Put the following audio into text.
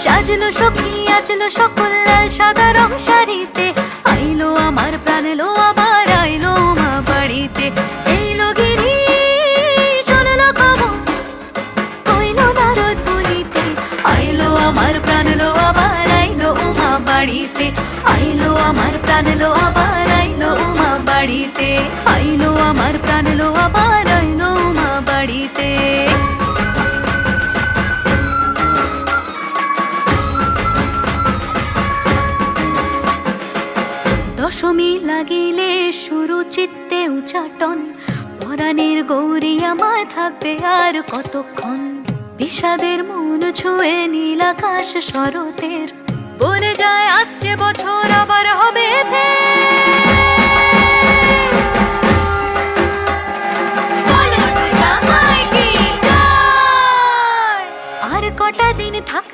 সাজলো সখী আজলো সকল লাল সাদা রং শাড়িতে, আইলো আমার প্রাণ এলো আবার আইলো মা বাড়িতে। এইলো গিরি শুনলো খবর কইলো নারদ বলিতে, আইলো আমার প্রাণ এলো আবার আইলো মা বাড়িতে। আইলো আমার প্রাণ এলো আবার আইলো মা বাড়িতে। আইলো আমার প্রাণ এলো আবার আইলো মা বাড়িতে। দশমী লাগিলে শুরু চিত্তে উচাটন, পরাণের গৌরী আমার থাকবে আর কতক্ষণ। বিষাদের মন ছুঁয়ে নীল আকাশ শরতের, বলে যায় আসছে বছর আবার হবে আর কটা দিন থাক